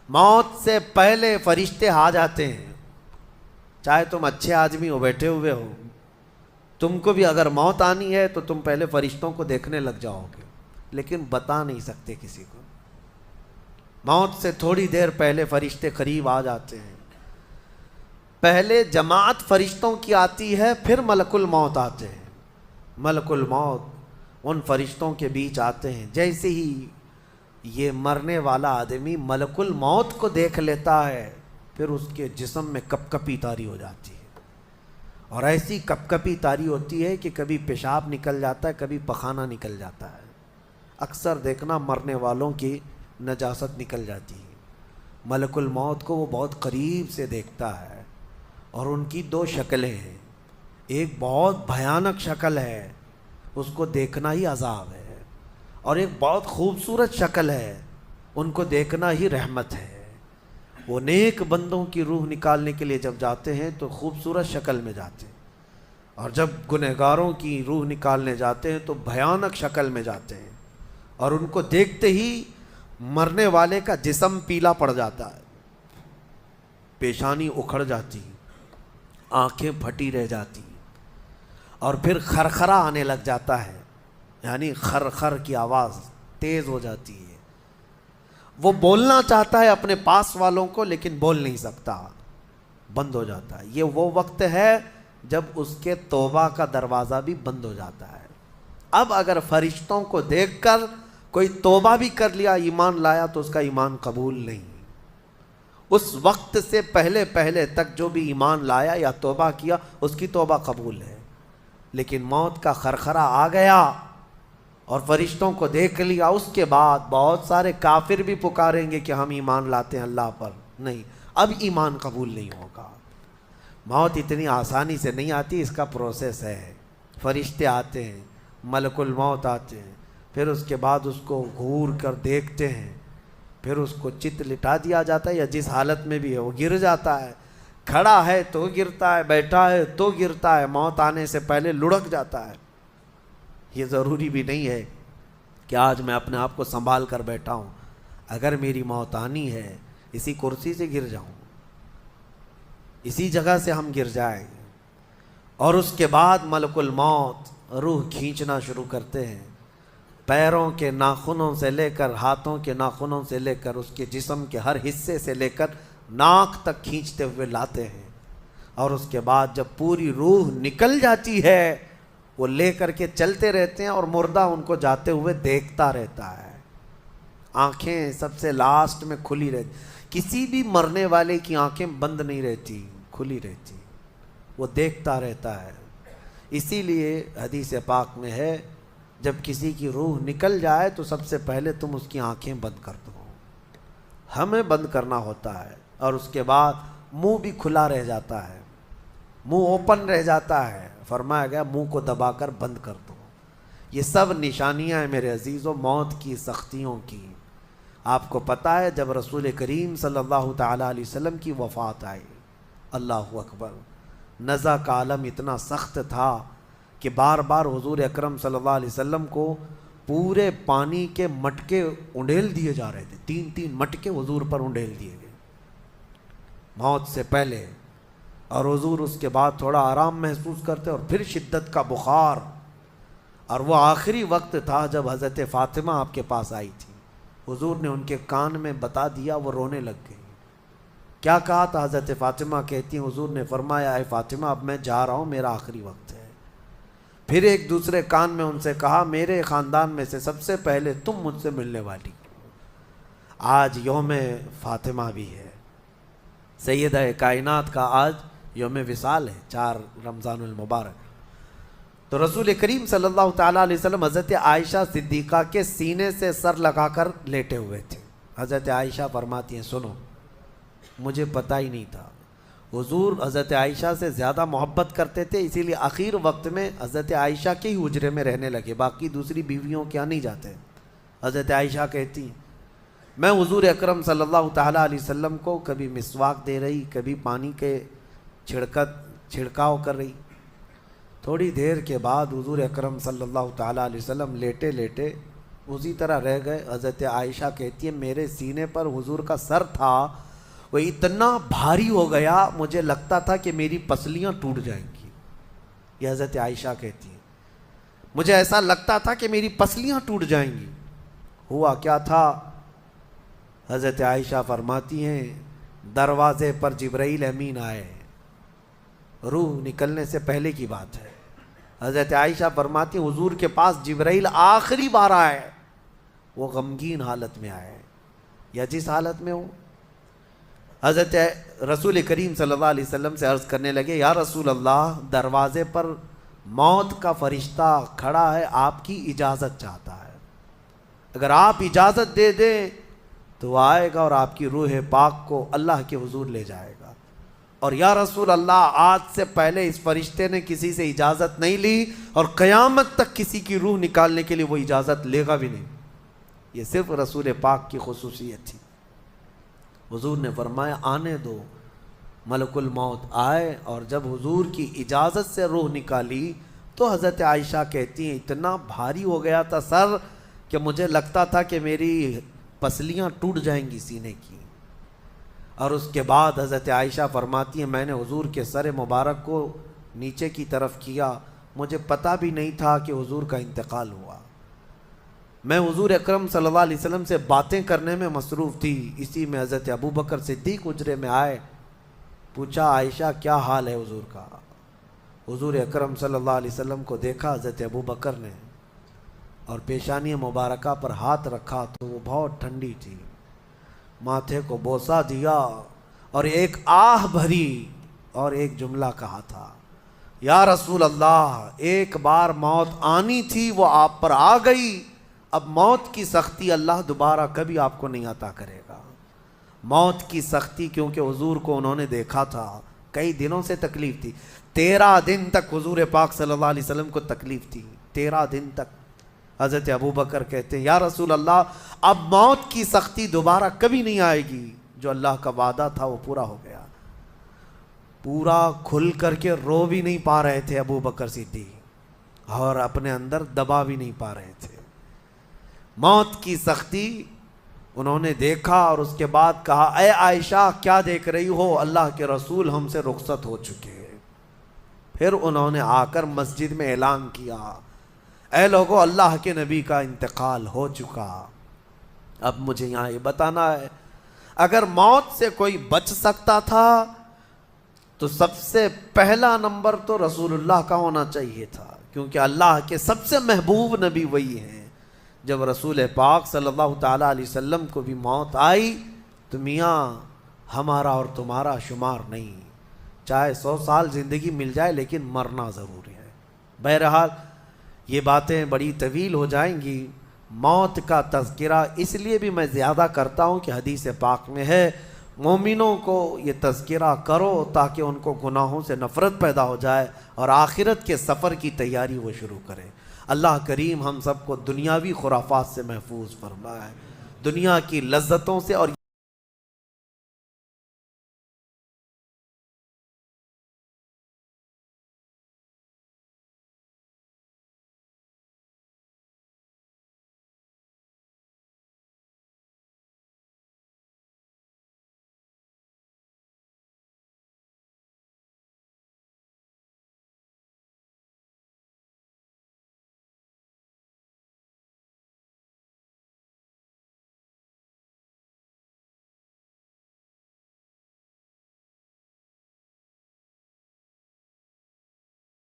موت سے پہلے فرشتے آ جاتے ہیں. چاہے تم اچھے آدمی ہو، بیٹھے ہوئے ہو، تم کو بھی اگر موت آنی ہے تو تم پہلے فرشتوں کو دیکھنے لگ جاؤ گے، لیکن بتا نہیں سکتے کسی کو. موت سے تھوڑی دیر پہلے فرشتے قریب آ جاتے ہیں. پہلے جماعت فرشتوں کی آتی ہے، پھر ملک الموت آتے ہیں. ملک الموت ان فرشتوں کے بیچ آتے ہیں. جیسے ہی یہ مرنے والا آدمی ملک الموت کو دیکھ لیتا ہے، پھر اس کے جسم میں کپ کپی طاری ہو جاتی ہے. اور ایسی کپ کپی طاری ہوتی ہے کہ کبھی پیشاب نکل جاتا ہے، کبھی پخانہ نکل جاتا ہے. اکثر دیکھنا مرنے والوں کی نجاست نکل جاتی ہے. ملک الموت کو وہ بہت قریب سے دیکھتا ہے، اور ان کی دو شکلیں ہیں. ایک بہت بھیانک شکل ہے، اس کو دیکھنا ہی عذاب ہے، اور ایک بہت خوبصورت شکل ہے، ان کو دیکھنا ہی رحمت ہے. وہ نیک بندوں کی روح نکالنے کے لیے جب جاتے ہیں تو خوبصورت شکل میں جاتے ہیں، اور جب گنہگاروں کی روح نکالنے جاتے ہیں تو بھیانک شکل میں جاتے ہیں. اور ان کو دیکھتے ہی مرنے والے کا جسم پیلا پڑ جاتا ہے، پیشانی اکھڑ جاتی، آنکھیں پھٹی رہ جاتی، اور پھر خرخرا آنے لگ جاتا ہے، یعنی خر کی آواز تیز ہو جاتی ہے. وہ بولنا چاہتا ہے اپنے پاس والوں کو، لیکن بول نہیں سکتا، بند ہو جاتا ہے. یہ وہ وقت ہے جب اس کے توبہ کا دروازہ بھی بند ہو جاتا ہے. اب اگر فرشتوں کو دیکھ کر کوئی توبہ بھی کر لیا، ایمان لایا، تو اس کا ایمان قبول نہیں. اس وقت سے پہلے پہلے تک جو بھی ایمان لایا یا توبہ کیا، اس کی توبہ قبول ہے. لیکن موت کا خرخرا آ گیا اور فرشتوں کو دیکھ لیا، اس کے بعد بہت سارے کافر بھی پکاریں گے کہ ہم ایمان لاتے ہیں اللہ پر. نہیں، اب ایمان قبول نہیں ہوگا. موت اتنی آسانی سے نہیں آتی، اس کا پروسیس ہے. فرشتے آتے ہیں، ملک الموت آتے ہیں، پھر اس کے بعد اس کو گھور کر دیکھتے ہیں، پھر اس کو چت لٹا دیا جاتا ہے، یا جس حالت میں بھی ہے وہ گر جاتا ہے. کھڑا ہے تو گرتا ہے، بیٹھا ہے تو گرتا ہے، موت آنے سے پہلے لڑک جاتا ہے. یہ ضروری بھی نہیں ہے کہ آج میں اپنے آپ کو سنبھال کر بیٹھا ہوں. اگر میری موت آنی ہے، اسی کرسی سے گر جاؤں، اسی جگہ سے ہم گر جائیں. اور اس کے بعد ملک الموت روح کھینچنا شروع کرتے ہیں. پیروں کے ناخنوں سے لے کر، ہاتھوں کے ناخنوں سے لے کر، اس کے جسم کے ہر حصے سے لے کر ناک تک کھینچتے ہوئے لاتے ہیں. اور اس کے بعد جب پوری روح نکل جاتی ہے، وہ لے کر کے چلتے رہتے ہیں، اور مردہ ان کو جاتے ہوئے دیکھتا رہتا ہے. آنکھیں سب سے لاسٹ میں کھلی رہتی. کسی بھی مرنے والے کی آنکھیں بند نہیں رہتی، کھلی رہتی، وہ دیکھتا رہتا ہے. اسی لیے حدیث پاک میں ہے، جب کسی کی روح نکل جائے تو سب سے پہلے تم اس کی آنکھیں بند کر دو. ہمیں بند کرنا ہوتا ہے، اور اس کے بعد منہ بھی کھلا رہ جاتا ہے، منہ اوپن رہ جاتا ہے. فرمایا گیا منہ کو دبا کر بند کر دو. یہ سب نشانیاں ہیں میرے عزیزوں موت کی سختیوں کی. آپ کو پتہ ہے جب رسول کریم صلی اللہ تعالیٰ علیہ وسلم کی وفات آئی، اللہ اکبر، نزع کا عالم اتنا سخت تھا کہ بار بار حضور اکرم صلی اللہ علیہ وسلم کو پورے پانی کے مٹکے انڈیل دیے جا رہے تھے. 3 مٹکے حضور پر انڈیل دیے گئے موت سے پہلے. اور حضور اس کے بعد تھوڑا آرام محسوس کرتے، اور پھر شدت کا بخار. اور وہ آخری وقت تھا جب حضرت فاطمہ آپ کے پاس آئی تھی. حضور نے ان کے کان میں بتا دیا، وہ رونے لگ گئی. کیا کہا تھا؟ حضرت فاطمہ کہتی ہیں حضور نے فرمایا، اے فاطمہ اب میں جا رہا ہوں، میرا آخری وقت ہے. پھر ایک دوسرے کان میں ان سے کہا، میرے خاندان میں سے سب سے پہلے تم مجھ سے ملنے والی. آج یوم فاطمہ بھی ہے، سیدہ کائنات کا آج یوم وصال ہے، 4 رمضان المبارک. تو رسول کریم صلی اللہ تعالیٰ علیہ وسلم حضرت عائشہ صدیقہ کے سینے سے سر لگا کر لیٹے ہوئے تھے. حضرت عائشہ فرماتی ہیں، سنو، مجھے پتہ ہی نہیں تھا. حضور حضرت عائشہ سے زیادہ محبت کرتے تھے، اسی لیے آخر وقت میں حضرت عائشہ کے ہی حجرے میں رہنے لگے، باقی دوسری بیویوں کے یہاں نہیں جاتے. حضرت عائشہ کہتی ہیں، میں حضور اکرم صلی اللہ تعالیٰ علیہ وسلم کو کبھی مسواک دے رہی، کبھی پانی کے چھڑکاؤ کر رہی. تھوڑی دیر کے بعد حضور اکرم صلی اللہ تعالیٰ علیہ وسلم لیٹے لیٹے اسی طرح رہ گئے۔ حضرت عائشہ کہتی ہے میرے سینے پر حضور کا سر تھا، وہ اتنا بھاری ہو گیا مجھے لگتا تھا کہ میری پسلیاں ٹوٹ جائیں گی۔ یہ حضرت عائشہ کہتی ہے مجھے ایسا لگتا تھا کہ میری پسلیاں ٹوٹ جائیں گی۔ ہوا کیا تھا؟ حضرت عائشہ فرماتی ہیں دروازے پر جبرائیل امین آئے، روح نکلنے سے پہلے کی بات ہے۔ حضرت عائشہ فرماتی ہیں حضور کے پاس جبرائیل آخری بار آئے، وہ غمگین حالت میں آئے یا جس حالت میں ہو۔ حضرت رسول کریم صلی اللہ علیہ وسلم سے عرض کرنے لگے یا رسول اللہ، دروازے پر موت کا فرشتہ کھڑا ہے، آپ کی اجازت چاہتا ہے، اگر آپ اجازت دے دیں تو وہ آئے گا اور آپ کی روح پاک کو اللہ کے حضور لے جائے گا۔ اور یا رسول اللہ، آج سے پہلے اس فرشتے نے کسی سے اجازت نہیں لی اور قیامت تک کسی کی روح نکالنے کے لیے وہ اجازت لے گا بھی نہیں۔ یہ صرف رسول پاک کی خصوصیت تھی۔ حضور نے فرمایا آنے دو۔ ملک الموت آئے اور جب حضور کی اجازت سے روح نکالی تو حضرت عائشہ کہتی ہیں اتنا بھاری ہو گیا تھا سر کہ مجھے لگتا تھا کہ میری پسلیاں ٹوٹ جائیں گی سینے کی۔ اور اس کے بعد حضرت عائشہ فرماتی ہیں میں نے حضور کے سر مبارک کو نیچے کی طرف کیا، مجھے پتہ بھی نہیں تھا کہ حضور کا انتقال ہوا۔ میں حضور اکرم صلی اللہ علیہ وسلم سے باتیں کرنے میں مصروف تھی، اسی میں حضرت ابوبکر صدیق حجرے میں آئے، پوچھا عائشہ کیا حال ہے حضور کا؟ حضور اکرم صلی اللہ علیہ وسلم کو دیکھا حضرت ابوبکر نے اور پیشانی مبارکہ پر ہاتھ رکھا تو وہ بہت ٹھنڈی تھی، ماتھے کو بوسہ دیا اور ایک آہ بھری اور ایک جملہ کہا تھا یا رسول اللہ، ایک بار موت آنی تھی وہ آپ پر آ گئی، اب موت کی سختی اللہ دوبارہ کبھی آپ کو نہیں عطا کرے گا۔ موت کی سختی کیونکہ حضور کو انہوں نے دیکھا تھا، کئی دنوں سے تکلیف تھی، 13 دن تک حضور پاک صلی اللہ علیہ وسلم کو تکلیف تھی، 13 دن تک۔ حضرت ابوبکر کہتے ہیں یا رسول اللہ، اب موت کی سختی دوبارہ کبھی نہیں آئے گی، جو اللہ کا وعدہ تھا وہ پورا ہو گیا۔ پورا کھل کر کے رو بھی نہیں پا رہے تھے ابوبکر صدیق اور اپنے اندر دبا بھی نہیں پا رہے تھے۔ موت کی سختی انہوں نے دیکھا اور اس کے بعد کہا اے عائشہ کیا دیکھ رہی ہو، اللہ کے رسول ہم سے رخصت ہو چکے۔ پھر انہوں نے آ کر مسجد میں اعلان کیا اے لوگو، اللہ کے نبی کا انتقال ہو چکا۔ اب مجھے یہاں یہ بتانا ہے اگر موت سے کوئی بچ سکتا تھا تو سب سے پہلا نمبر تو رسول اللہ کا ہونا چاہیے تھا، کیونکہ اللہ کے سب سے محبوب نبی وہی ہیں۔ جب رسول پاک صلی اللہ تعالیٰ علیہ وسلم کو بھی موت آئی تو میاں ہمارا اور تمہارا شمار نہیں، چاہے 100 سال زندگی مل جائے لیکن مرنا ضروری ہے۔ بہرحال یہ باتیں بڑی طویل ہو جائیں گی۔ موت کا تذکرہ اس لیے بھی میں زیادہ کرتا ہوں کہ حدیث پاک میں ہے مومنوں کو یہ تذکرہ کرو تاکہ ان کو گناہوں سے نفرت پیدا ہو جائے اور آخرت کے سفر کی تیاری وہ شروع کریں۔ اللہ کریم ہم سب کو دنیاوی خرافات سے محفوظ فرمائے، دنیا کی لذتوں سے اور